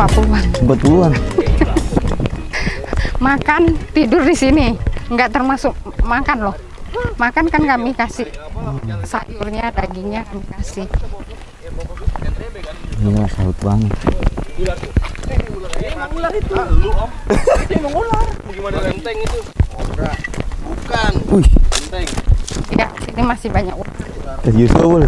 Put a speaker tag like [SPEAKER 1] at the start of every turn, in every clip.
[SPEAKER 1] 40-an.
[SPEAKER 2] 40-an.
[SPEAKER 1] Makan tidur di sini, nggak termasuk makan loh. Makan kan kami kasih sayurnya, dagingnya kami kasih.
[SPEAKER 2] Iya, salut banget.
[SPEAKER 3] Ular itu. Lu om. Itu emang ular. Bagaimana lenteng itu? Kobra. Bukan.
[SPEAKER 2] Wih,
[SPEAKER 3] Lenteng.
[SPEAKER 1] Ya, sini masih banyak ular.
[SPEAKER 2] tes Yusuf boleh.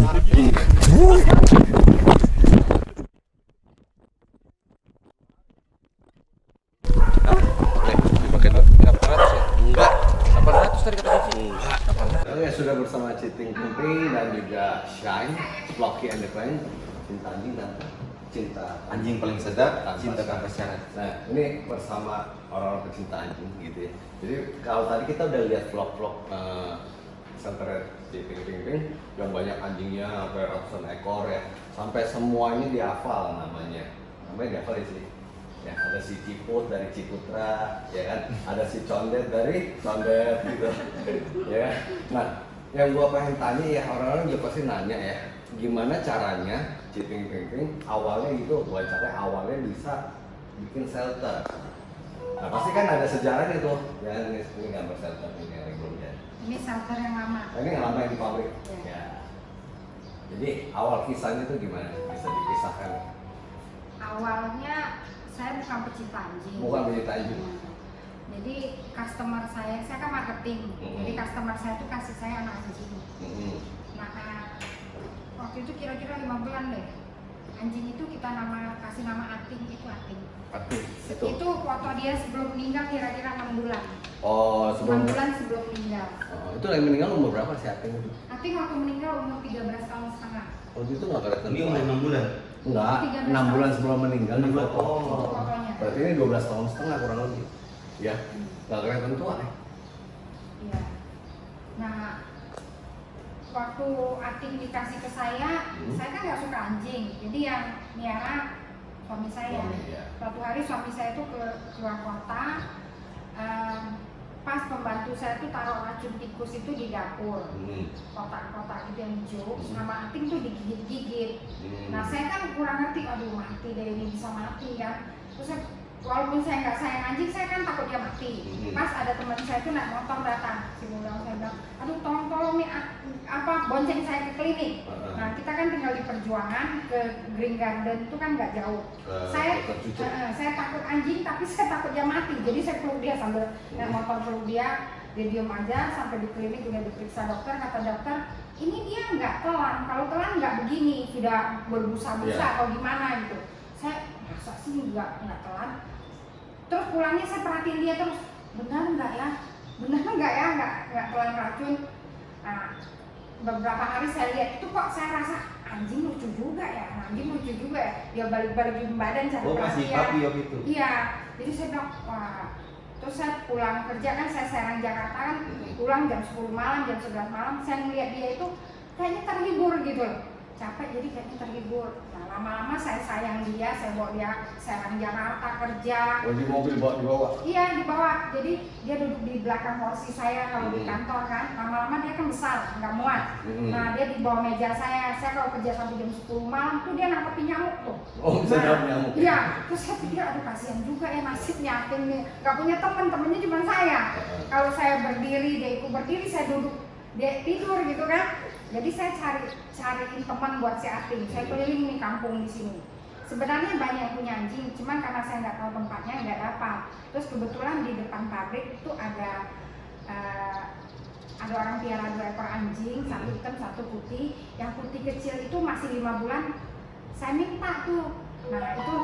[SPEAKER 3] Pakai 800 ya? Enggak. 800 tadi kata Cici. Enggak. 800.
[SPEAKER 4] Oke, sudah bersama Citing Kumping dan juga Shine, Flocky and the Clan, cinta anjing dan cinta
[SPEAKER 3] Anjing paling sedap, cinta tanpa syarat.
[SPEAKER 4] Nah, ini bersama orang-orang pecinta anjing gitu ya. Jadi kalau tadi kita udah lihat vlog-vlog center Citing Kumping yang banyak anjingnya sampai ratusan ekor ya, sampai semuanya dihafal namanya. Namanya dihafal ya sih. Ya, ada si Ciput dari Ciputra, ya kan? Ada si Condet dari Condet gitu. Ya. Nah, yang gua pengen tanya ya, orang-orang juga pasti nanya ya, gimana caranya Citing Kumping awalnya gitu, buat caranya awalnya bisa bikin shelter. Nah, pasti kan ada sejarahnya tuh. Ya, ini gambar shelter ini yang belum ya.
[SPEAKER 1] Ini shelter yang lama.
[SPEAKER 4] Nah, ini yang lama yang di pabrik.
[SPEAKER 1] Ya.
[SPEAKER 4] Ya. Jadi awal kisahnya tuh gimana? Bisa dikisahkan?
[SPEAKER 1] Awalnya saya bukan pecinta anjing.
[SPEAKER 4] Bukan pecinta anjing.
[SPEAKER 1] Jadi customer saya kan marketing. Jadi customer saya tuh kasih saya anak anjing. Nah, waktu itu kira-kira 5 bulan deh. Anjing itu kita kasih nama Ating, itu Ating.
[SPEAKER 4] Ating.
[SPEAKER 1] Itu foto dia sebelum meninggal kira-kira 6 bulan.
[SPEAKER 4] Oh,
[SPEAKER 1] 6 bulan sebelum meninggal.
[SPEAKER 4] Oh, itu yang meninggal umur berapa sih Ating itu?
[SPEAKER 1] Ating waktu meninggal umur 13 tahun setengah.
[SPEAKER 4] Oh, itu nggak kelihatan.
[SPEAKER 3] Ini umur 6 bulan.
[SPEAKER 4] Enggak, 6 bulan sebelum meninggal di foto.
[SPEAKER 1] Itu fotonya.
[SPEAKER 4] Berarti ini 12 tahun setengah kurang lebih. Ya, nggak kelihatan tua ya.
[SPEAKER 1] Iya. Nah, waktu Ating dikasih ke saya kan nggak suka anjing. Jadi yang miara suami saya.
[SPEAKER 4] Iya.
[SPEAKER 1] Suatu hari suami saya itu keluar kota. Pas pembantu saya tuh taruh racun tikus itu di dapur, kotak-kotak gitu yang hijau, sama Ating tuh digigit-gigit. Nah saya kan kurang ngerti, aduh mati deh ini bisa mati kan. Terus walaupun saya nggak sayang anjing, saya kan takut dia mati. Pas ada teman saya tuh naik motor datang, si mulang saya bilang, aduh tolong nih bonceng saya ke klinik. Nah kita kan tinggal di Perjuangan ke Green Garden itu kan nggak jauh. Saya takut anjing tapi saya takut dia mati, jadi saya peluk dia sambil naik motor peluk dia diem aja sampai di klinik udah diperiksa dokter, kata dokter ini dia nggak telan, kalau telan nggak begini, sudah berbusa-busa atau gimana gitu. Saya masa sih nggak telan. Terus pulangnya saya perhatiin dia terus, benar nggak ya nggak telan racun. Nah, beberapa hari saya lihat itu kok saya rasa anjing lucu juga ya, dia balik-balikin badan cari perhatian.
[SPEAKER 3] Masih papi waktu itu?
[SPEAKER 1] Iya, jadi saya bilang, wah. Terus saya pulang kerja kan, saya Serang Jakarta kan, pulang jam 10 malam, jam 11 malam, saya ngeliat dia itu kayaknya terhibur gitu loh. Capek jadi kayaknya terhibur. Nah lama-lama saya sayang dia, saya bawa dia Serang Jakarta kerja.
[SPEAKER 4] Oh, di mobil dibawa?
[SPEAKER 1] Iya dibawa, jadi dia duduk di belakang kursi saya kalau di kantor kan. Lama-lama dia kan besar, nggak muat. Nah dia di bawah meja saya kalau kerja sampai jam 10 malam tuh dia nangkepin nyamuk tuh.
[SPEAKER 4] Oh bisa nangkep nyamuk?
[SPEAKER 1] Iya, terus saya pikir aduh kasihan juga ya nasibnya Ating nih, nggak punya temennya cuma saya. Kalau saya berdiri, dia ikut berdiri, saya duduk, dia tidur gitu kan. Jadi saya cariin teman buat si Ating. Saya keliling nih kampung di sini. Sebenarnya banyak yang punya anjing, cuman karena saya nggak tahu tempatnya nggak dapat. Terus kebetulan di depan pabrik itu ada orang piara 2 ekor anjing, satu hitam satu putih. Yang putih kecil itu masih 5 bulan. Saya minta tuh. Nah itu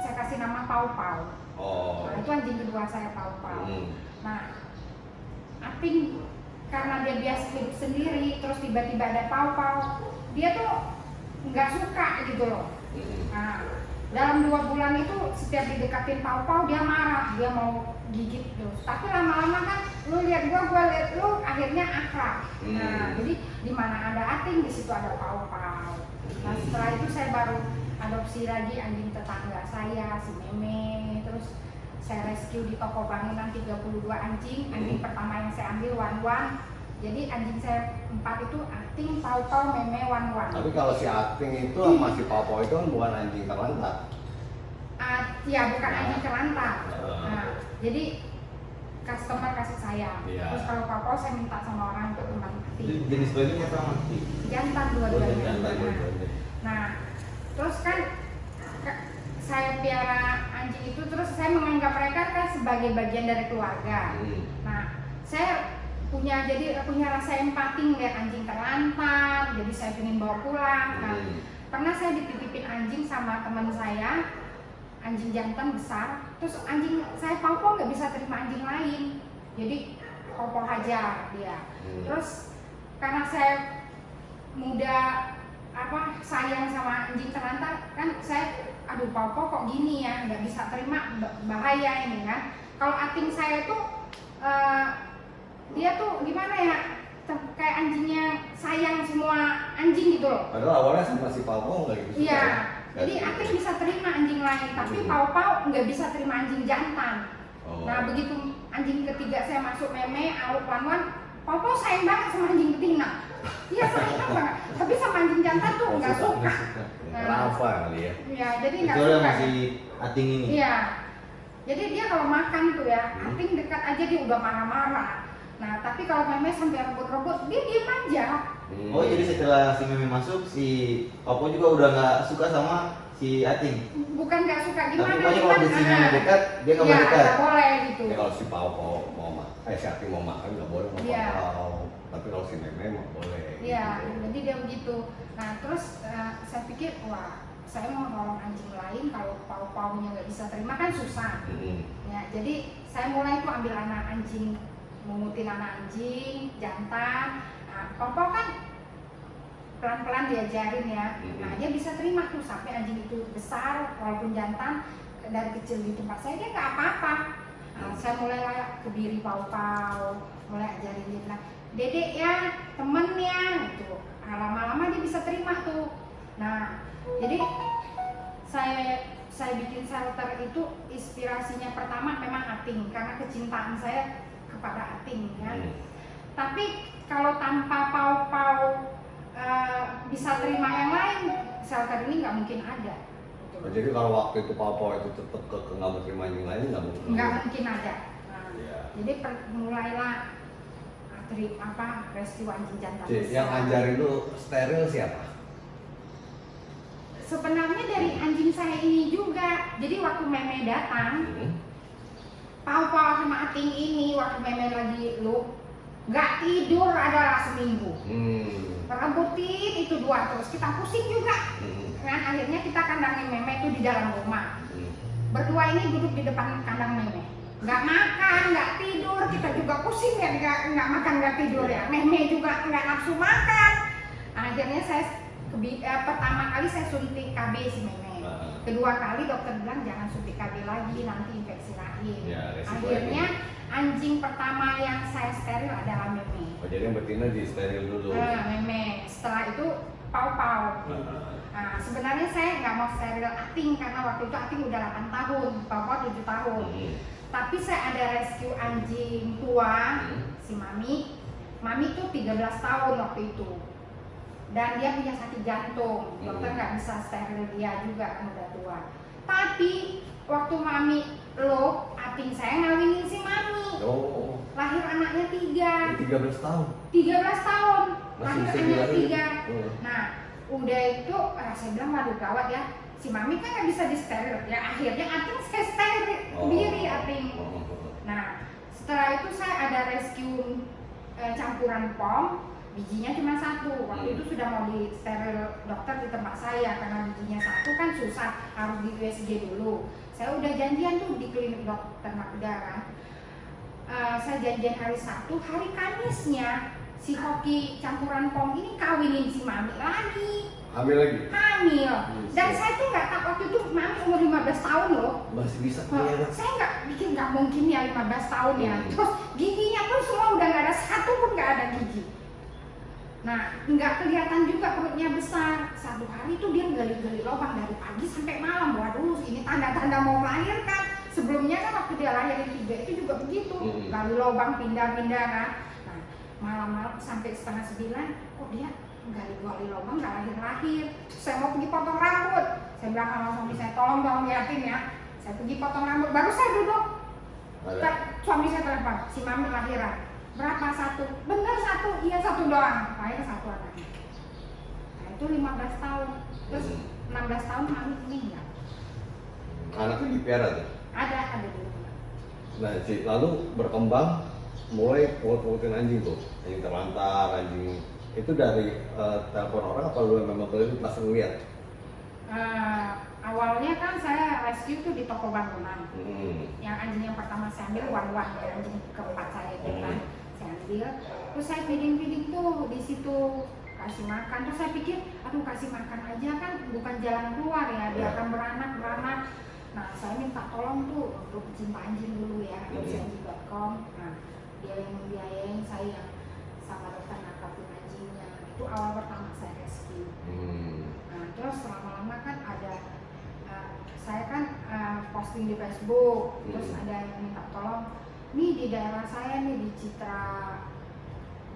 [SPEAKER 1] saya kasih nama Pau Pau.
[SPEAKER 4] Oh.
[SPEAKER 1] Nah itu anjing kedua saya Pau Pau. Nah Ating karena dia biasa hidup sendiri, terus tiba-tiba ada pau-pau, dia tuh nggak suka gitu loh. Nah, dalam 2 bulan itu setiap didekatin pau-pau dia marah, dia mau gigit terus. Tapi lama-lama kan, lu lihat gua lihat lu, akhirnya akrab. Nah, jadi di mana ada Ating, di situ ada pau-pau. Nah, setelah itu saya baru adopsi lagi anjing tetangga saya, si Meme, terus saya rescue di toko bangunan 32 anjing. Anjing pertama yang saya ambil Wan-Wan. Jadi anjing saya 4 itu Ating, Pau-Pau, Meme, Wan-Wan.
[SPEAKER 4] Tapi kalau si Ating itu sama si Pau-Pau itu kan bukan anjing terlantar.
[SPEAKER 1] Ya bukan anjing terlantar. Nah, jadi customer kasih saya.
[SPEAKER 4] Iya.
[SPEAKER 1] Terus kalau papa saya minta sama orang untuk teman mati.
[SPEAKER 3] Jenis bayinya apa mati?
[SPEAKER 1] Jantan dua-duanya.
[SPEAKER 4] Jantan dua-duanya.
[SPEAKER 1] Nah, terus kan saya piara anjing itu, terus saya menganggap mereka kan sebagai bagian dari keluarga. Nah, saya punya rasa empati ngeliat anjing terlantar, jadi saya pengen bawa pulang. Nah, pernah saya dititipin anjing sama teman saya, anjing jantan besar, terus anjing saya Popo nggak bisa terima anjing lain, jadi Popo hajar dia. Terus karena saya muda sayang sama anjing terlantar, kan saya aduh Popo kok gini ya, nggak bisa terima, bahaya ini kan. Kalau ating saya tuh dia tuh gimana ya, kayak anjingnya sayang semua anjing gitu loh.
[SPEAKER 4] Padahal awalnya sama si Popo nggak gitu.
[SPEAKER 1] Iya, jadi ating bisa terima anjing lain, tapi Popo nggak bisa terima anjing jantan. Nah begitu anjing ketiga saya masuk Meme, Aluk, Wan, Popo sayang banget sama anjing betina. Iya sayang banget, tapi sama anjing jantan tuh nggak suka.
[SPEAKER 4] Rafa kali ya.
[SPEAKER 1] Iya, jadi nggak
[SPEAKER 3] Kecuali
[SPEAKER 1] suka.
[SPEAKER 3] masih ating ini.
[SPEAKER 1] Iya, jadi dia kalau makan tuh ya, ating dekat aja dia udah marah-marah. Nah, tapi kalau Meme sampai rebut-rebut, dia diem aja.
[SPEAKER 3] Oh jadi setelah si Meme masuk, si Popo juga udah nggak suka sama si ating.
[SPEAKER 1] Bukan nggak suka gimana?
[SPEAKER 3] Tapi pokoknya kalau si Meme dekat, dia nggak
[SPEAKER 1] ya,
[SPEAKER 3] boleh dekat.
[SPEAKER 1] nggak boleh gitu.
[SPEAKER 4] Ya, kalau si Popo mau si Ating mau makan nggak boleh sama
[SPEAKER 1] Iya.
[SPEAKER 4] Popo. Tapi kalau si Meme mau boleh.
[SPEAKER 1] Iya,
[SPEAKER 4] gitu.
[SPEAKER 1] jadi dia begitu. Nah, terus saya pikir, wah, saya mau nolong anjing lain, kalau pau-paunya nggak bisa terima kan susah. Ya, jadi saya mulai tuh ambil anak anjing, mengutin anak anjing, jantan. Nah, Popo kan pelan-pelan diajarin ya. Nah, dia bisa terima tuh sampai anjing itu besar, walaupun jantan dari kecil di tempat saya dia nggak apa-apa. Nah, saya mulai kebiri pau-pau, mulai ajarin dia bilang, Dedek ya, temen ya, gitu. Nah, lama-lama dia bisa terima tuh. Nah, jadi saya bikin shelter itu inspirasinya pertama memang ating, karena kecintaan saya kepada ating kan. Tapi kalau tanpa pau-pau bisa terima yang lain, shelter ini nggak mungkin ada. Gitu.
[SPEAKER 4] Oh, jadi kalau waktu itu Popo itu tetap nggak mau terima anjing lain nggak mungkin.
[SPEAKER 1] Nggak mungkin ada. Nah,
[SPEAKER 4] Iya.
[SPEAKER 1] Jadi mulailah rescue anjing jantan.
[SPEAKER 4] Yang ngajarin lu steril siapa?
[SPEAKER 1] Sebenarnya dari anjing saya ini juga. Jadi waktu Meme datang, Pau-Pau sama Ating ini waktu Meme lagi nggak tidur adalah seminggu. Rebutin itu dua terus, kita pusing juga. Kan akhirnya kita kandangin Meme itu di dalam rumah. Berdua ini duduk di depan kandang Meme. Nggak makan, nggak tidur, kita juga pusing ya, nggak makan, nggak tidur ya. Meme juga nggak nafsu makan. Akhirnya saya pertama kali saya suntik KB si Meme. Kedua kali dokter bilang jangan suntik KB lagi, nanti infeksi rahim.
[SPEAKER 4] Ya,
[SPEAKER 1] akhirnya anjing pertama yang saya steril adalah Meme.
[SPEAKER 4] Oh, jadi yang betina di steril dulu.
[SPEAKER 1] Meme. Setelah itu Pau-Pau. Nah, sebenarnya saya nggak mau steril Ating karena waktu itu Ating udah 8 tahun, Pau-Pau 7 tahun. Tapi saya ada rescue anjing tua, si Mami. Mami tuh 13 tahun waktu itu. Dan dia punya sakit jantung. Dokter nggak bisa steril dia juga kan udah tua. Tapi waktu Mami Ating saya ngawinin si Mami.
[SPEAKER 4] Oh.
[SPEAKER 1] Lahir anaknya 3.
[SPEAKER 4] 13 tahun.
[SPEAKER 1] 13 tahun.
[SPEAKER 4] Masih
[SPEAKER 1] Lahir
[SPEAKER 4] bisa
[SPEAKER 1] anaknya
[SPEAKER 4] dilahirkan.
[SPEAKER 1] 3. Nah, udah itu saya bilang waduh gawat ya. Si Mami kan nggak bisa di steril. Ya akhirnya Ating saya steril sendiri Ating. Nah, setelah itu saya ada rescue campuran POM, bijinya cuma 1. Waktu itu sudah mau di steril dokter di tempat saya karena bijinya 1 kan susah, harus di USG dulu. Saya udah janjian tuh di klinik dokter Makda kan. Saya janjian hari Sabtu, hari Kamisnya si Hoki campuran POM ini kawinin si Mami lagi.
[SPEAKER 4] Hamil lagi?
[SPEAKER 1] Hamil. Dan saya tuh nggak tahu waktu itu Mami umur 15 tahun loh.
[SPEAKER 4] Masih bisa kelihatan.
[SPEAKER 1] Saya nggak bikin nggak mungkin ya 15 tahun ya. Terus giginya pun semua udah nggak ada, 1 pun nggak ada gigi. Nah nggak kelihatan juga perutnya besar. 1 hari tuh dia gali-gali lubang dari pagi sampai malam. Waduh, ini tanda-tanda mau melahirkan. Sebelumnya kan waktu dia lahirin 3 itu juga begitu. Gali lubang pindah-pindah kan. Nah malam-malam sampai setengah 9, kok dia gali lubang nggak lahir. Saya mau pergi potong rambut, saya bilang sama suami saya, tolong liatin ya, saya pergi potong rambut, baru saya duduk, suami saya telepon, si mami lahiran, berapa satu? Bener satu, iya satu doang, lahir satu anaknya. Nah itu 15 tahun, terus 16 tahun mami meninggal.
[SPEAKER 4] Anaknya dipiara tuh?
[SPEAKER 1] Ada di rumah.
[SPEAKER 4] Nah, lalu berkembang, mulai pungut-pungutin anjing tuh, anjing terlantar, anjing itu dari telepon orang apa lu memang keliling langsung lihat?
[SPEAKER 1] Awalnya kan saya rescue tuh di toko bangunan. Yang anjing yang pertama saya ambil wan-wan ya, anjing keempat saya itu kan saya ambil. Terus saya feeding tuh di situ, kasih makan. Terus saya pikir, aduh kasih makan aja kan bukan jalan keluar ya, dia akan beranak. Nah saya minta tolong tuh untuk pecinta anjing dulu ya, anjing.com. Nah dia yang membiayain saya sama dokter nakapin anjingnya. Itu awal pertama saya rescue. Nah terus lama-lama kan ada saya kan posting di Facebook, terus ada yang minta tolong nih di daerah saya nih di Citra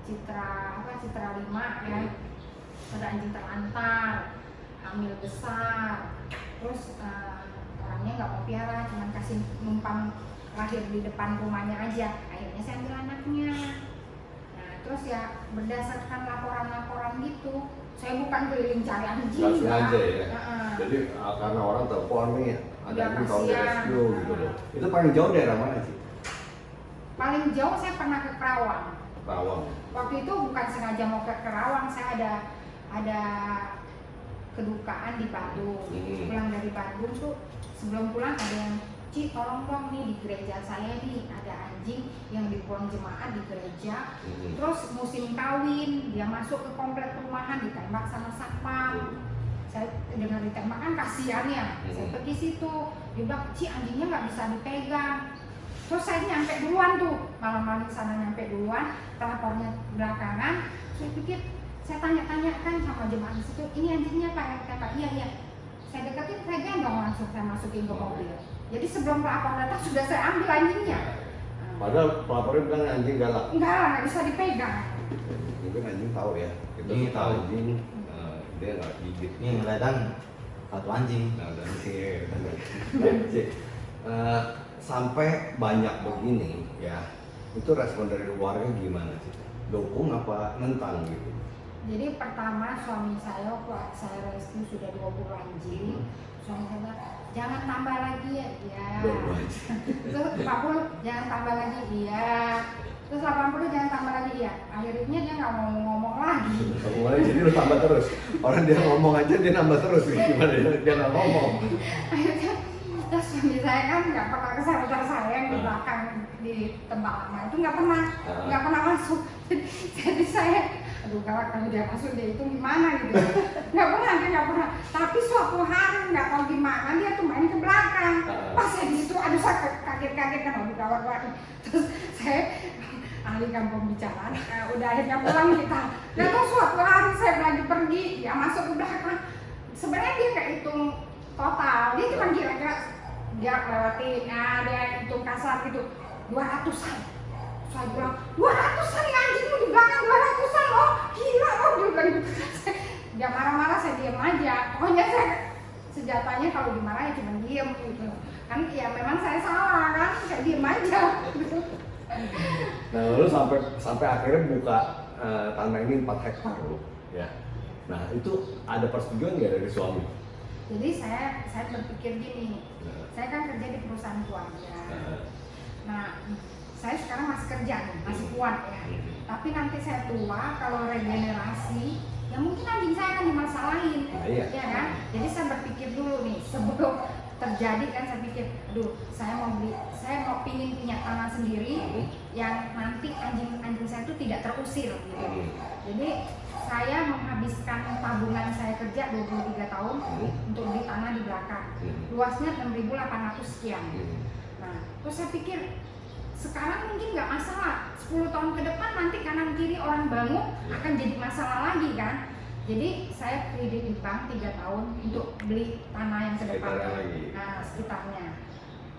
[SPEAKER 1] 5 ya, ada anjing terlantar, hamil besar, terus orangnya nggak mau piara, cuma kasih numpang lahir di depan rumahnya aja. Akhirnya saya ambil anaknya. Nah terus ya berdasarkan laporan gitu, saya bukan keliling cari anjing.
[SPEAKER 4] Langsung aja ya. Jadi karena orang telepon nih, ada anjing kalau di rescue gitu loh. Itu paling jauh daerah mana sih?
[SPEAKER 1] Paling jauh saya pernah ke Kerawang. Waktu itu bukan sengaja mau ke Kerawang, saya ada kedukaan di Bandung. Pulang dari Bandung tuh sebelum pulang ada yang, Ci tolong dong nih di gereja saya nih ada anjing yang dibuang jemaat di gereja. Terus musim kawin dia masuk ke komplek perumahan ditembak sama satpam. Saya dengar ditembak kan kasihan ya. Saya pergi situ, dia bilang Ci anjingnya nggak bisa dipegang. Terus saya nyampe duluan tuh, malam-malam sana nyampe duluan, pelapornya belakangan. Saya pikir, saya tanya-tanyakan sama jemaat di situ, ini anjingnya Pak, iya. Saya deketin, saya gendong langsung, saya masukin ke mobil. Jadi sebelum pelapor datang sudah saya ambil anjingnya.
[SPEAKER 4] Padahal pelapornya bilang anjing galak.
[SPEAKER 1] Enggak lah, nggak bisa dipegang.
[SPEAKER 4] Mungkin anjing tahu ya. Kita tahu anjing, dia nggak gigit.
[SPEAKER 3] Ini kelihatan satu anjing.
[SPEAKER 4] Nah, dan sampai banyak begini ya, itu respon dari keluarga gimana sih? Dukung apa nentang gitu?
[SPEAKER 1] Jadi pertama suami saya waktu saya rescue sudah 20 anjing, suami saya bilang jangan tambah lagi ya, iya. Terus 40 jangan tambah lagi, iya. Terus 80 jangan tambah lagi, iya. Akhirnya dia nggak mau ngomong lagi.
[SPEAKER 4] Jadi lu tambah terus. Orang dia ngomong aja dia nambah terus, gimana dia nggak ngomong?
[SPEAKER 1] Akhirnya terus suami saya kan nggak pernah ke shelter saya yang di belakang di tempat lama itu nggak pernah masuk. Jadi saya aduh galak kalau dia masuk dia itu gimana gitu. Nggak pernah. Tapi suatu hari nggak tahu gimana dia tuh main ke belakang. Pas saya di situ aduh saya kaget kan aduh galak. Terus saya alihkan pembicaraan. Udah akhirnya pulang kita. Dan terus suatu hari saya lagi pergi dia masuk ke belakang. Sebenarnya dia nggak hitung total, dia cuma kira-kira dia lewatin, dia hitung kasar gitu 200-an. Saya bilang 200-an ya anjingmu di belakang 200-an loh, gila loh dia bilang gitu. Dia marah-marah saya diam aja. Pokoknya saya senjatanya kalau dimarah ya cuma diam gitu. Kan ya memang saya salah kan, saya diam aja. Gitu.
[SPEAKER 4] Nah lalu sampai akhirnya buka tanah ini 4 hektar loh, ya. Nah itu ada persetujuan nggak dari suami?
[SPEAKER 1] Jadi saya berpikir gini, saya kan kerja di perusahaan keluarga. Nah, saya sekarang masih kerja nih, masih kuat ya. Tapi nanti saya tua, kalau regenerasi, ya mungkin anjing saya akan dimasalahin, ya kan? Jadi saya berpikir dulu nih, sebelum terjadi kan saya pikir, aduh, saya mau pingin punya tanah sendiri, yang nanti anjing saya itu tidak terusir, gitu. Jadi saya menghabiskan tabungan saya kerja 23 tahun untuk beli tanah di belakang. Luasnya 6.800 sekian. Nah, terus saya pikir sekarang mungkin nggak masalah. 10 tahun ke depan nanti kanan kiri orang bangun akan jadi masalah lagi kan. Jadi saya kredit di bank 3 tahun untuk beli tanah yang ke depan. Sekitarnya.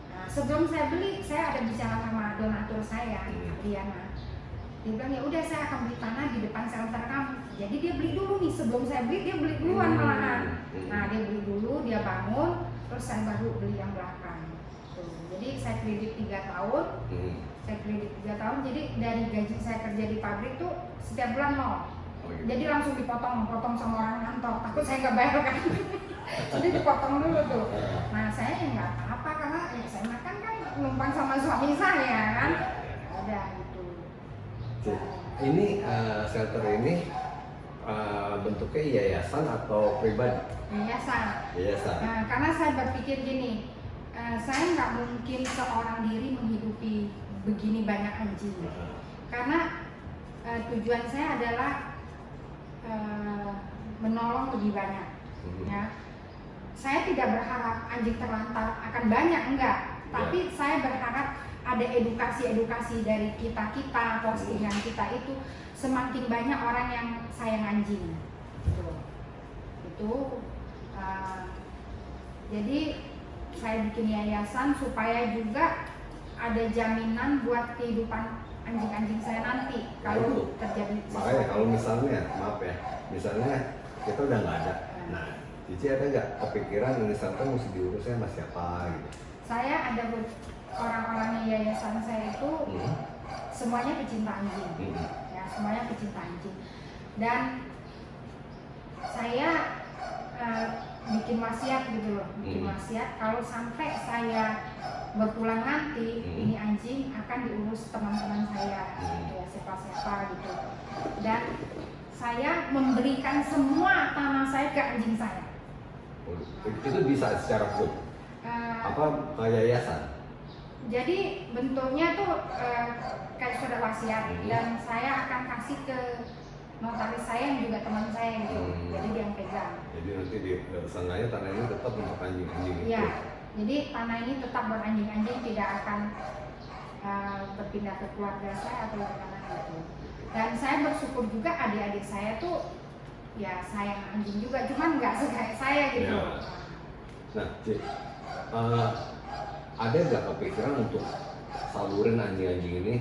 [SPEAKER 1] Nah, sebelum saya beli, saya ada bicara sama donatur saya, Diana. Dia bilang ya udah saya akan beli tanah di depan shelter kamu. Jadi dia beli dulu nih, sebelum saya beli dia beli duluan malahan. Nah dia beli dulu, dia bangun, terus saya baru beli yang belakang. Tuh. Jadi saya kredit 3 tahun, saya kredit 3 tahun. Jadi dari gaji saya kerja di pabrik tuh setiap bulan nol. Jadi langsung potong sama orang kantor. Takut saya nggak bayar kan. Jadi dipotong dulu tuh. Nah saya ya nggak apa-apa karena ya saya makan kan numpang sama suami saya kan. Ada gitu.
[SPEAKER 4] Ini shelter ini bentuknya yayasan atau pribadi?
[SPEAKER 1] Yayasan.
[SPEAKER 4] Yayasan.
[SPEAKER 1] Nah, karena saya berpikir gini, saya nggak mungkin seorang diri menghidupi begini banyak anjing. Karena tujuan saya adalah menolong lebih banyak. Ya. Saya tidak berharap anjing terlantar akan banyak, enggak. Tapi saya berharap ada edukasi dari kita postingan kita itu semakin banyak orang yang sayang anjing. Itu jadi saya bikin yayasan supaya juga ada jaminan buat kehidupan anjing-anjing saya nanti kalau terjadi sesuatu.
[SPEAKER 4] Makanya kalau misalnya, maaf ya, misalnya kita udah nggak ada, nah Cici ada nggak kepikiran ini shelter mesti diurusnya sama siapa gitu?
[SPEAKER 1] Saya ada orang-orang yayasan saya itu semuanya pecinta anjing, ya semuanya pecinta anjing. Dan saya bikin wasiat gitu loh, bikin wasiat kalau sampai saya berpulang nanti ini anjing akan diurus teman-teman saya, ya siapa-siapa gitu. Dan saya memberikan semua tanah saya ke anjing saya.
[SPEAKER 4] Itu bisa secara grup? Apa yayasan?
[SPEAKER 1] Jadi bentuknya tuh kayak surat wasiat dan saya akan kasih ke notaris saya yang juga teman saya gitu. Jadi dia yang pegang.
[SPEAKER 4] Jadi nanti di seenggaknya tanah ini tetap untuk anjing-anjing itu.
[SPEAKER 1] Iya. Jadi tanah ini tetap buat anjing-anjing, tidak akan berpindah ke keluarga saya atau gimana gitu. Dan saya bersyukur juga adik-adik saya tuh ya sayang anjing juga, cuman nggak sekayak saya gitu.
[SPEAKER 4] Ya. Nah, Cik, ada nggak kepikiran untuk salurin anjing-anjing ini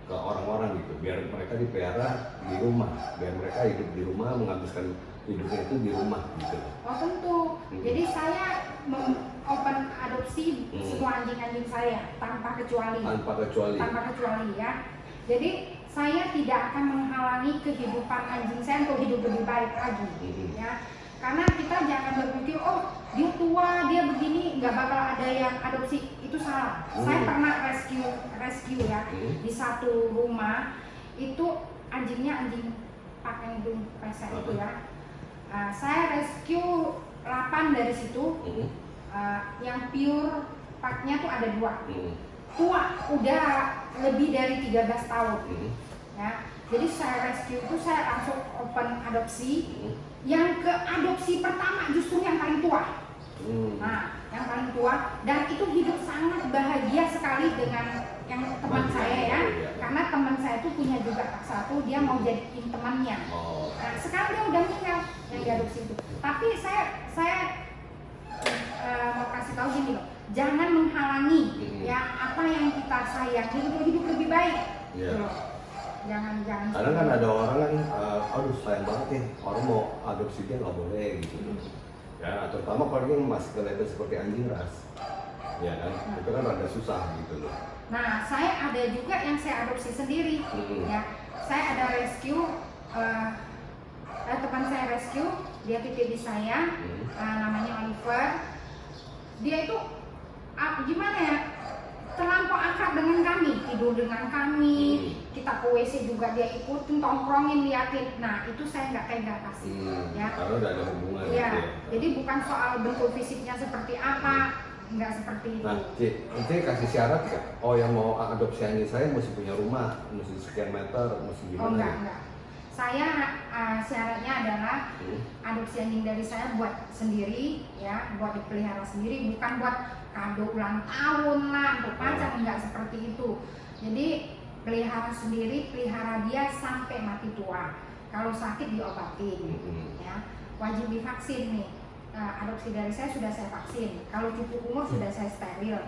[SPEAKER 4] ke orang-orang gitu, biar mereka dipelihara di rumah, biar mereka hidup di rumah, menghabiskan hidupnya itu di rumah gitu?
[SPEAKER 1] Oh tentu. Jadi saya open adopsi semua anjing-anjing saya tanpa kecuali. Tanpa kecuali ya. Jadi saya tidak akan menghalangi kehidupan anjing saya untuk hidup lebih baik lagi, ya. Karena kita jangan berpikir, oh dia tua, dia begini, nggak bakal ada yang adopsi, itu salah. Saya pernah rescue ya, di satu rumah, itu anjingnya anjing pakai hidung pesek itu ya. Saya rescue 8 dari situ, yang pure paknya tuh ada 2. Tua, udah lebih dari 13 tahun. Ya. Jadi saya rescue itu saya langsung open adopsi. Yang ke adopsi pertama justru yang paling tua. Nah, yang paling tua dan itu hidup sangat bahagia sekali dengan yang teman saya ya. Karena teman saya itu punya juga satu, dia mau jadiin temannya. Nah, sekarang dia udah meninggal yang diadopsi itu. Tapi saya mau kasih tahu gini loh, jangan menghalangi ya apa yang kita sayang untuk hidup lebih baik. Jangan.
[SPEAKER 4] Kadang kan ada orang kan, aduh sayang banget nih, orang mau adopsi dia nggak boleh gitu. Ya, terutama kalau yang masih kelihatan seperti anjing ras, ya kan, itu kan rada susah gitu loh.
[SPEAKER 1] Nah, saya ada juga yang saya adopsi sendiri, ya. Saya ada rescue, teman saya rescue, dia titip di saya, namanya Oliver. Dia itu gimana ya? Terlampau akrab dengan kami, tidur dengan kami, kita ke WC juga dia ikutin, tongkrongin, liatin. Nah itu saya nggak tega kasih, ya.
[SPEAKER 4] Karena udah ada hubungan.
[SPEAKER 1] Ya, jadi bukan soal bentuk fisiknya seperti apa, nggak seperti itu.
[SPEAKER 4] Nah, Cik, nanti kasih syarat nggak? Oh yang mau adopsi anjing saya mesti punya rumah, mesti sekian meter, mesti gimana?
[SPEAKER 1] Oh enggak. Saya syaratnya adalah adopsi anjing dari saya buat sendiri, ya, buat dipelihara sendiri, bukan buat kado ulang tahun lah, untuk pacar, enggak seperti itu. Jadi pelihara sendiri, pelihara dia sampai mati tua. Kalau sakit diobatin, ya, wajib divaksin nih. Adopsi dari saya sudah saya vaksin. Kalau cukup umur sudah saya steril.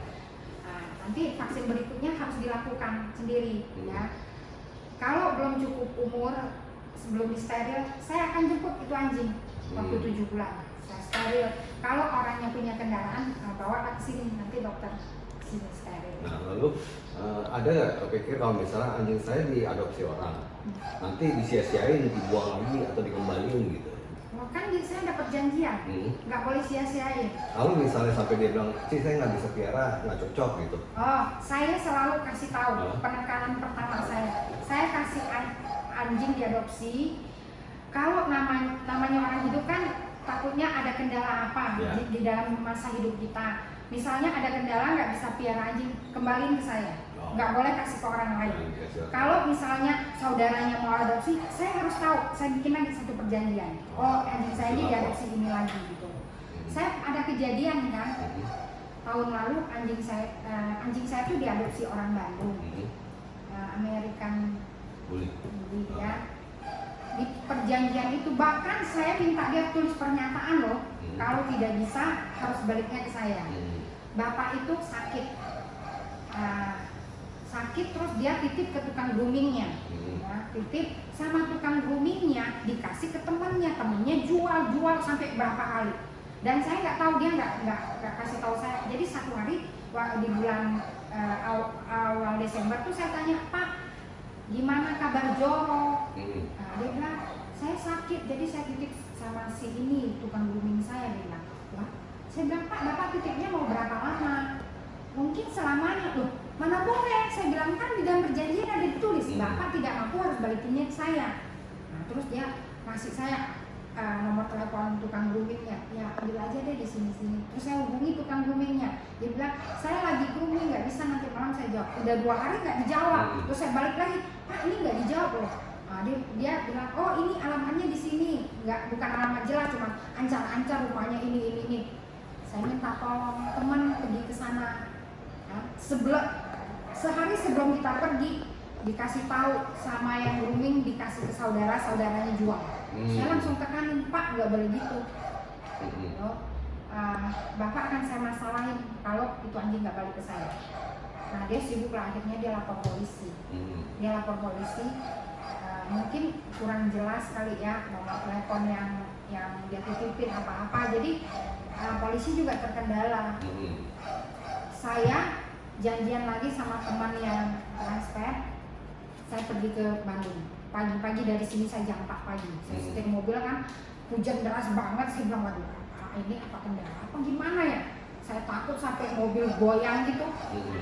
[SPEAKER 1] Nanti vaksin berikutnya harus dilakukan sendiri, ya. Kalau belum cukup umur sebelum disteril, saya akan jemput itu anjing waktu 7 bulan. Saya steril. Kalau orangnya punya kendaraan, bawa ke sini, nanti dokter sini steril.
[SPEAKER 4] Nah lalu ada nggak kepikir kalau misalnya anjing saya diadopsi orang, nanti disia-siain, dibuang lagi atau dikembaliin gitu?
[SPEAKER 1] Oh, kan saya dapat janjian, nggak boleh sia-siain.
[SPEAKER 4] Lalu misalnya sampai dia bilang, "Cik, saya nggak bisa piara, nggak cocok gitu."
[SPEAKER 1] Oh, saya selalu kasih tahu penekanan pertama saya kasih anjing diadopsi. Kalau namanya orang hidup kan takutnya ada kendala apa di dalam masa hidup kita. Misalnya ada kendala nggak bisa piara anjing, kembaliin ke saya. Nggak boleh kasih ke orang lain. Kalau misalnya saudaranya mau adopsi, saya harus tahu. Saya bikin lagi satu perjanjian. Oh, anjing saya ini diadopsi ini lagi gitu. Saya ada kejadian kan. Tahun lalu anjing saya itu diadopsi orang Bandung. American Bully ya. Di perjanjian itu bahkan saya minta dia tulis pernyataan loh. Kalau tidak bisa harus baliknya ke saya. Bapak itu sakit terus dia titip ke tukang groomingnya, titip sama tukang groomingnya dikasih ke temannya jual sampai berapa kali, dan saya nggak tahu, dia nggak kasih tahu saya. Jadi satu hari di bulan awal Desember tuh saya tanya, "Pak, gimana kabar Joro?" Nah, dia bilang, "Saya sakit, jadi saya titip sama si ini tukang grooming saya." Dia bilang, "Wah," saya bilang, "Pak, Bapak titipnya mau berapa lama?" "Mungkin selamanya." "Loh, mana boleh?" Saya bilang, "Kan di dalam perjanjian ada ditulis, Bapak tidak mampu harus balikinnya ke saya." Nah, terus dia kasih saya nomor telepon tukang groomingnya. "Ya, ambil aja deh di sini." Terus saya hubungi tukang groomingnya. Dia bilang, "Saya lagi grooming, nggak bisa, nanti malam saya jawab." Udah 2 hari nggak dijawab. Terus saya balik lagi, "Pak, ini nggak dijawab loh." Nah, dia bilang, "Oh, ini alamatnya di sini." Bukan alamat jelas, cuma ancar-ancar rumahnya ini. Saya minta tolong teman pergi ke sana. Sehari sebelum kita pergi dikasih tahu sama yang grooming, dikasih ke saudaranya jual. Saya langsung tekanin, "Pak, nggak boleh gitu. Bapak akan saya masalahin kalau itu anjing nggak balik ke saya." Nah, dia sibuk lah, akhirnya dia lapor polisi. Mungkin kurang jelas kali ya nomor telepon yang dia titipin apa-apa, jadi polisi juga terkendala. Saya janjian lagi sama teman yang transfer, saya pergi ke Bandung pagi-pagi. Dari sini saya jam 4 pagi, saya setir mobil kan, hujan deras banget. Saya bilang, "Waduh, ini apa kendala apa gimana ya?" Saya takut sampai mobil goyang gitu.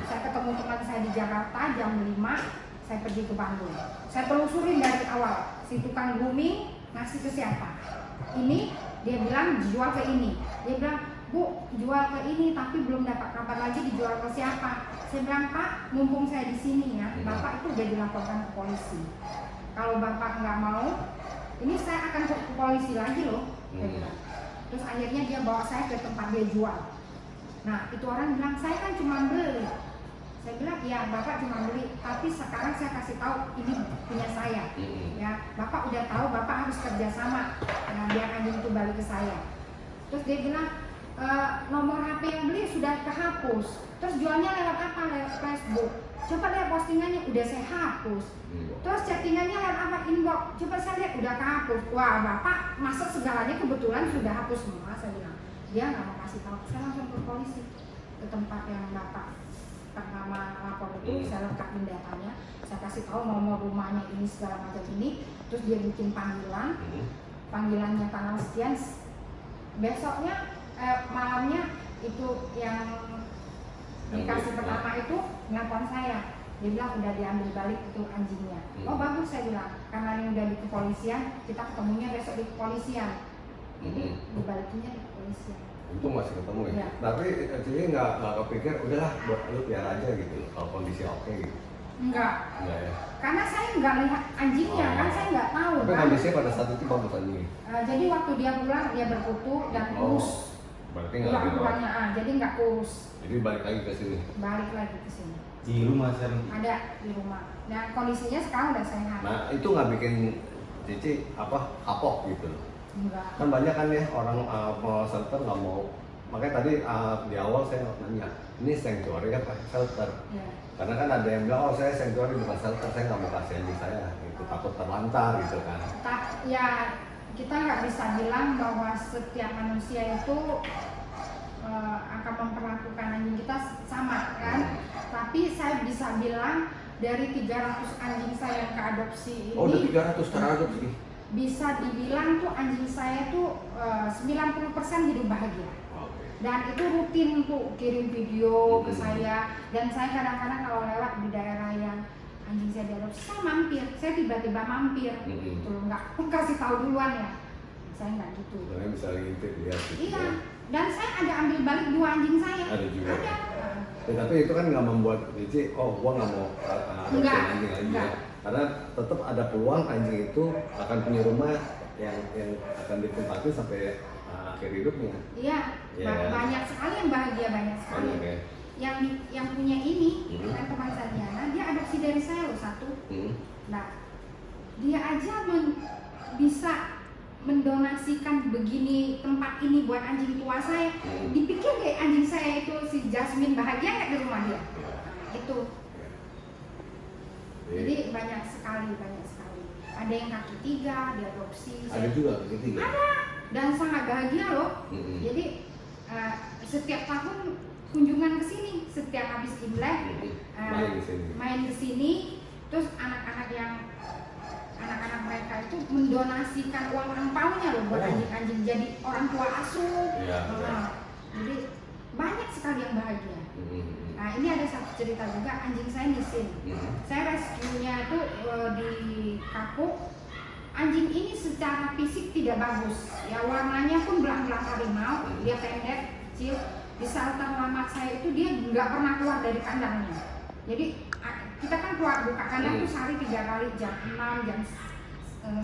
[SPEAKER 1] Saya ketemu teman saya di Jakarta jam 5, saya pergi ke Bandung. Saya telusurin dari awal, si tukang grooming ngasih ke siapa, ini dia bilang dijual ke ini. Dia bilang, "Bu, jual ke ini tapi belum dapat kabar lagi dijual ke siapa." Saya bilang, "Pak, mumpung saya di sini ya, Bapak itu udah dilaporkan ke polisi. Kalau Bapak nggak mau, ini saya akan ke polisi lagi loh." Dia bilang. Terus akhirnya dia bawa saya ke tempat dia jual. Nah, itu orang bilang, "Saya kan cuma beli." Saya bilang, "Iya, Bapak cuma beli, tapi sekarang saya kasih tahu ini punya saya. Ya, Bapak udah tahu, Bapak harus kerjasama biar anjing itu balik ke saya." Terus dia bilang, "Nomor HP yang beli sudah kehapus. Terus jualnya lewat apa? Lewat Facebook. Coba lihat postingannya, udah saya hapus. Terus chattingannya lewat apa? Inbox. Coba saya lihat, udah kehapus." "Wah, Bapak masa segalanya kebetulan sudah hapus semua?" Saya bilang. Dia nggak mau kasih tahu. Saya langsung ke polisi, ke tempat yang Bapak pertama lapor itu. Saya lengkapin datanya, saya kasih tahu nomor rumahnya ini segala macam ini. Terus dia bikin panggilannya tanggal sekian. Besoknya malamnya itu yang dikasih pertama itu nelpon saya. Dia bilang udah diambil balik itu anjingnya. "Oh, bagus," saya bilang, "karena ini udah di kepolisian, kita ketemunya besok di kepolisian." Jadi dibalikinnya di kepolisian.
[SPEAKER 4] Itu masih ketemu ya?
[SPEAKER 1] Ya.
[SPEAKER 4] Tapi actually nggak kepikir, udahlah buat lu piara aja gitu kalau kondisi oke gitu?
[SPEAKER 1] Enggak
[SPEAKER 4] Ya?
[SPEAKER 1] karena saya nggak lihat anjingnya, kan saya nggak tahu
[SPEAKER 4] Tapi
[SPEAKER 1] kan.
[SPEAKER 4] kondisinya pada saat itu bagus anjingnya?
[SPEAKER 1] Jadi waktu dia pulang, dia berkutu dan kurus.
[SPEAKER 4] Berarti nggak dirawat.
[SPEAKER 1] Pulangnya jadi nggak kurus.
[SPEAKER 4] Jadi balik lagi ke sini?
[SPEAKER 1] Balik lagi ke sini.
[SPEAKER 2] Di rumah sekarang.
[SPEAKER 1] Ada di rumah. Nah, kondisinya sekarang udah sehat.
[SPEAKER 4] Nah itu nggak bikin Cici kapok gitu loh?
[SPEAKER 1] Enggak.
[SPEAKER 4] Kan banyak kan ya orang mau shelter nggak mau makanya tadi di awal saya nanya, ini sanctuary apa shelter?
[SPEAKER 1] Ya.
[SPEAKER 4] Karena kan ada yang bilang, oh saya sanctuary bukan shelter, saya nggak mau kasih anjing saya, itu takut terlantar gitu kan.
[SPEAKER 1] Ya kita nggak bisa bilang bahwa setiap manusia itu akan memperlakukan anjing kita sama kan. Tapi saya bisa bilang dari 300 anjing saya yang keadopsi ini,
[SPEAKER 4] Oh udah 300 teradopsi?
[SPEAKER 1] Bisa dibilang tuh anjing saya tuh 90% hidup bahagia. Dan itu rutin tuh kirim video ke saya. Dan saya kadang-kadang kalau lewat di daerah yang anjing saya diadopsi, saya mampir, saya tiba-tiba mampir gitu loh, nggak kasih tahu duluan ya, saya nggak gitu.
[SPEAKER 4] Soalnya bisa ngintip lihat gitu.
[SPEAKER 1] Iya, dan saya ada ambil balik 2 anjing saya.
[SPEAKER 4] Ada juga.
[SPEAKER 1] Ada.
[SPEAKER 4] Ya, tapi itu kan nggak membuat Cici, oh gua nggak mau adopsi
[SPEAKER 1] Enggak,
[SPEAKER 4] anjing lagi
[SPEAKER 1] enggak.
[SPEAKER 4] ya. Karena tetap ada peluang anjing itu akan punya rumah yang akan ditempati sampai akhir hidupnya.
[SPEAKER 1] Iya,
[SPEAKER 4] Ya.
[SPEAKER 1] banyak sekali yang bahagia, banyak sekali.
[SPEAKER 4] Banyak ya.
[SPEAKER 1] Yang punya ini kan teman saya Diana, dia adopsi dari saya loh satu. Nah, dia aja bisa mendonasikan begini tempat ini buat anjing tua saya. Dipikir kayak anjing saya itu si Jasmine bahagia nggak di rumah dia? Nah, itu. Jadi banyak sekali. Ada yang kaki 3 diadopsi.
[SPEAKER 4] Ada juga ketiga.
[SPEAKER 1] Ada, dan sangat bahagia loh. Jadi setiap tahun kunjungan ke sini, setiap habis Imlek main ke sini, terus anak-anak mereka itu mendonasikan uang angpaunya loh buat anjing-anjing jadi orang tua asuh. Jadi banyak sekali yang bahagia. Nah ini ada satu cerita juga, anjing saya Nisin. Saya rescue-nya itu di Kapuk. Anjing ini secara fisik tidak bagus, ya warnanya pun belang-belang harimau, dia pendek, kecil. Di shelter lama saya itu dia nggak pernah keluar dari kandangnya. Jadi kita kan keluar buka kandang tuh sehari 3 kali, jam 6, jam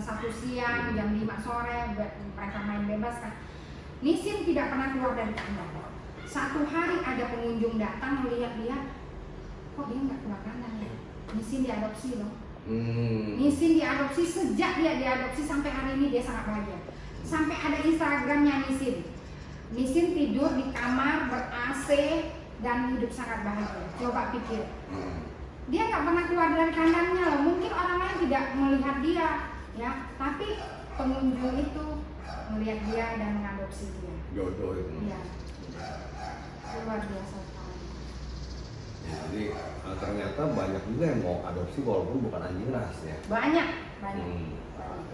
[SPEAKER 1] 1 siang, jam 5 sore, mereka main bebas kan. Nisin tidak pernah keluar dari kandang. Satu hari ada pengunjung datang melihat dia, kok dia nggak keluar kandang ya? Nisin diadopsi loh. Nisin diadopsi, sejak dia diadopsi sampai hari ini dia sangat bahagia. Sampai ada Instagramnya Nisin. Nisin tidur di kamar ber-AC dan hidup sangat bahagia. Coba pikir, dia nggak pernah keluar dari kandangnya loh. Mungkin orang lain tidak melihat dia, ya, tapi pengunjung itu melihat dia dan mengadopsi dia.
[SPEAKER 4] Jodoh itu.
[SPEAKER 1] Iya. Luar biasa sekali.
[SPEAKER 4] Ya, jadi ternyata banyak juga yang mau adopsi walaupun bukan anjing ras ya.
[SPEAKER 1] Banyak.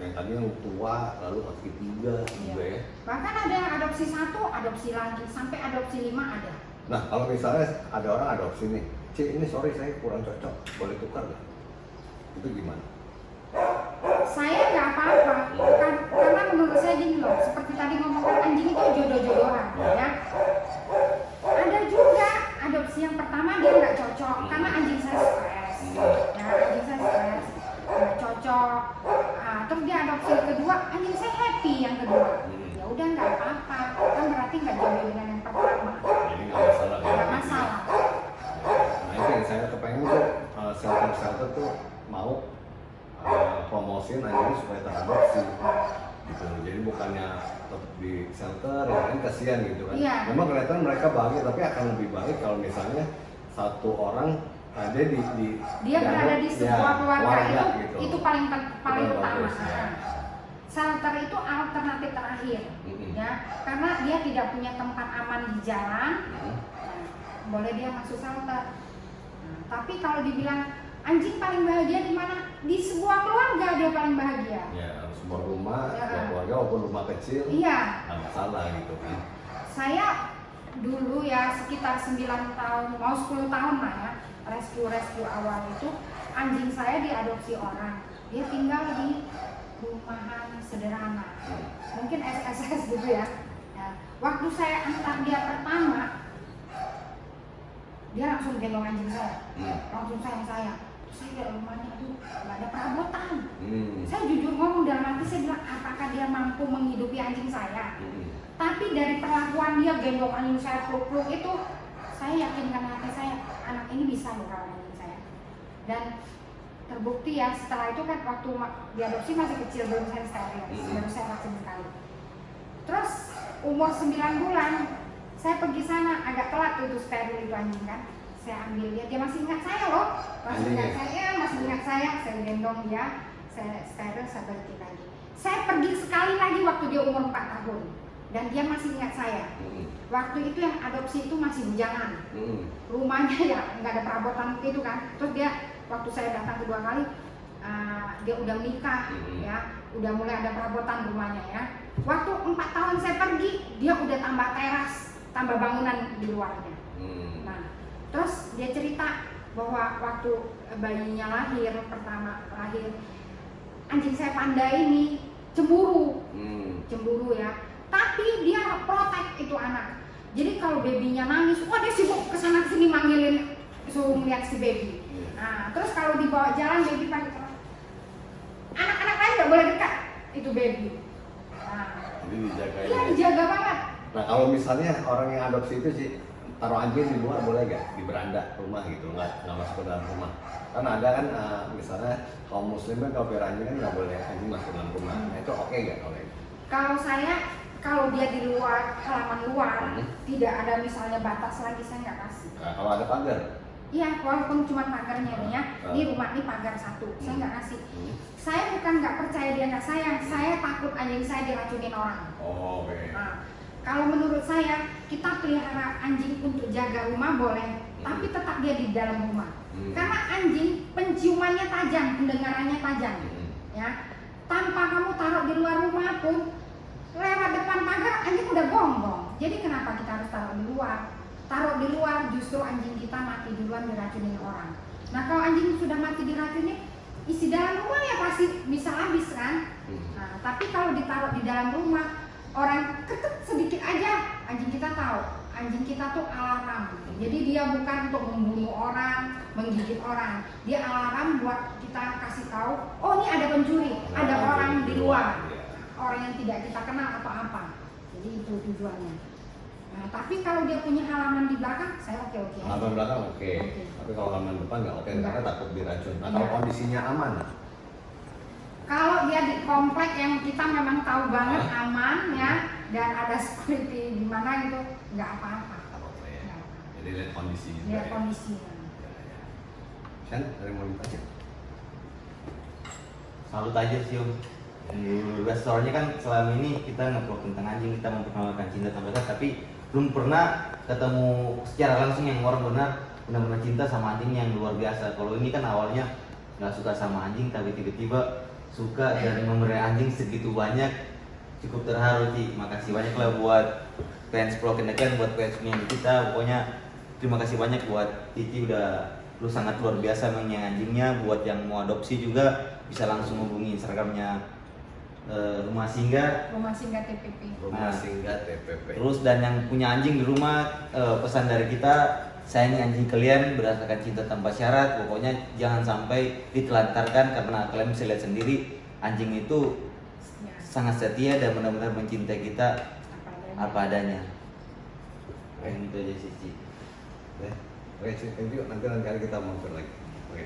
[SPEAKER 4] Yang tadi yang tua lalu kaki 3 juga ya.
[SPEAKER 1] Bahkan ada yang adopsi 1, adopsi lagi, sampai adopsi 5 ada.
[SPEAKER 4] Nah kalau misalnya ada orang adopsi nih, Cik ini sorry saya kurang cocok, boleh tukar nggak? Itu gimana?
[SPEAKER 1] Saya nggak apa-apa, karena menurut saya gini loh, seperti tadi ngomongin anjing itu jodoh-jodohan, ya. Ada juga adopsi yang pertama dia nggak cocok, karena anjing saya stres, ya anjing saya stres, nggak cocok. Terus dia adopsi yang kedua, anjing saya happy yang kedua, ya udah nggak apa-apa, kan berarti nggak jodoh dengan yang pertama.
[SPEAKER 4] Jadi nggak masalah ya?
[SPEAKER 1] Nggak masalah.
[SPEAKER 4] Nah itu yang saya kepengen tuh shelter tuh mau promosiin anjing supaya teradopsi gitu. Jadi bukannya tetap di shelter ya kan kasihan gitu kan.
[SPEAKER 1] Iya.
[SPEAKER 4] Memang kelihatan mereka bahagia tapi akan lebih baik kalau misalnya satu orang
[SPEAKER 1] dia berada di sebuah keluarga itu paling utama.
[SPEAKER 4] bagus, ya.
[SPEAKER 1] Shelter itu alternatif terakhir, ya, karena dia tidak punya tempat aman di jalan. Boleh dia masuk shelter. Tapi kalau dibilang anjing paling bahagia di mana? Di sebuah keluarga dia paling bahagia.
[SPEAKER 4] Ya, sebuah rumah,
[SPEAKER 1] Ya.
[SPEAKER 4] sebuah keluarga walaupun rumah kecil,
[SPEAKER 1] Iya.
[SPEAKER 4] nggak masalah gitu kan.
[SPEAKER 1] Saya dulu ya sekitar 9 tahun, mau 10 tahun lah ya, rescue awal itu anjing saya diadopsi orang. Dia tinggal di rumahan sederhana, mungkin SSS gitu ya. Waktu saya antar dia pertama, dia langsung gendong anjing saya, langsung sayang saya. Saya lihat rumahnya, aduh, nggak ada perabotan. Saya jujur ngomong dalam hati, saya bilang apakah dia mampu menghidupi anjing saya? Tapi dari perlakuan dia gendong anjing saya peluk-peluk itu, saya yakinkan hati saya, anak ini bisa merawat anjing saya. Dan terbukti ya, setelah itu kan waktu diadopsi masih kecil, belum saya steril, baru saya vaksin sekali. Terus umur 9 bulan Saya pergi sana agak telat itu steril itu anjing kan. Saya ambil dia masih ingat saya loh. Masih ingat saya, saya gendong dia, saya steril, saya balikin lagi. Saya pergi sekali lagi waktu dia umur 4 tahun dan dia masih ingat saya. Waktu itu yang adopsi itu masih bujangan. Rumahnya ya nggak ada perabotan itu kan. Terus dia waktu saya datang kedua kali dia udah menikah ya, udah mulai ada perabotan rumahnya ya. Waktu 4 tahun saya pergi, dia udah tambah teras, tambah bangunan di luarnya. Nah, terus dia cerita bahwa waktu bayinya lahir, pertama lahir, anjing saya Panda ini cemburu, cemburu ya. Tapi dia protek itu anak. Jadi kalau babynya nangis, wah dia sibuk kesana kesini manggilin, suruh melihat si baby. Nah, terus kalau dibawa jalan baby pakai anak-anak lain nggak boleh dekat itu baby. Nah,
[SPEAKER 4] Jadi dijagain.
[SPEAKER 1] iya dijaga banget.
[SPEAKER 4] Nah kalau misalnya orang yang adopsi itu sih taruh anjing di luar boleh gak? Di beranda rumah gitu, nggak masuk ke dalam rumah. Kan ada kan misalnya kaum muslim kan kalau pelihara anjing kan nggak boleh anjing masuk ke dalam rumah. Nah itu oke gak kalau itu?
[SPEAKER 1] Kalau saya, kalau dia di luar, halaman luar, tidak ada misalnya batas lagi, saya nggak kasih.
[SPEAKER 4] Nah, kalau ada pagar?
[SPEAKER 1] Iya, walaupun cuma pagarnya nih ya, di rumah ini pagar satu, saya nggak kasih. Saya bukan nggak percaya dia nggak sayang, saya takut anjing saya diracunin orang.
[SPEAKER 4] Oh, oke.
[SPEAKER 1] Nah, kalau menurut saya, kita pelihara anjing untuk jaga rumah boleh, tapi tetap dia di dalam rumah. Karena anjing penciumannya tajam, pendengarannya tajam, ya. Tanpa kamu taruh di luar rumah pun, lewat depan pagar anjing udah gonggong. Jadi kenapa kita harus taruh di luar? Taruh di luar justru anjing kita mati duluan diracunin orang. Nah kalau anjing sudah mati diracunin, isi dalam rumah ya pasti bisa habis kan. Nah tapi kalau ditaruh di dalam rumah, orang ketuk sedikit aja, anjing kita tahu. Anjing kita tuh alarm. Jadi dia bukan untuk membunuh orang, menggigit orang. Dia alarm buat kita kasih tahu, oh ini ada pencuri, ada orang di luar, orang yang tidak kita kenal atau apa. Jadi itu tujuannya. Nah, tapi kalau dia punya halaman di belakang, saya oke-oke.
[SPEAKER 4] Halaman belakang oke. Tapi kalau halaman depan nggak oke, karena takut diracun. Nah kalau kondisinya aman?
[SPEAKER 1] Kalau dia di komplek yang kita memang tahu banget aman ya, dan ada security di mana itu nggak apa-apa.
[SPEAKER 4] Ya. Jadi lihat kondisi juga.
[SPEAKER 1] Lihat kondisinya.
[SPEAKER 4] Kan dari mau ditanya?
[SPEAKER 2] Salut aja sih Om. Di restorannya kan selama ini kita nge-vlog tentang anjing, kita memperkenalkan cinta tanpa batas, tapi belum pernah ketemu secara langsung yang orang benar-benar cinta sama anjing yang luar biasa. Kalau ini kan awalnya nggak suka sama anjing, tapi tiba-tiba suka dan memelihara anjing segitu banyak, cukup terharu sih. Makasih banyak lah buat fans vlog Kendekan, buat fans kita. Pokoknya terima kasih banyak buat Titi, udah lu sangat luar biasa menyayangi anjingnya. Buat yang mau adopsi juga bisa langsung hubungi Instagramnya Rumah Singgah
[SPEAKER 1] TPP.
[SPEAKER 4] Rumah Singgah TPP.
[SPEAKER 2] Terus dan yang punya anjing di rumah, pesan dari kita, sayangi anjing kalian berdasarkan cinta tanpa syarat. Pokoknya jangan sampai ditelantarkan, karena kalian bisa lihat sendiri anjing itu sangat setia dan benar-benar mencintai kita apa adanya. Kayak gitu aja sih.
[SPEAKER 4] Oke, thank you. Nanti lain kali kita mampir lagi. Oke.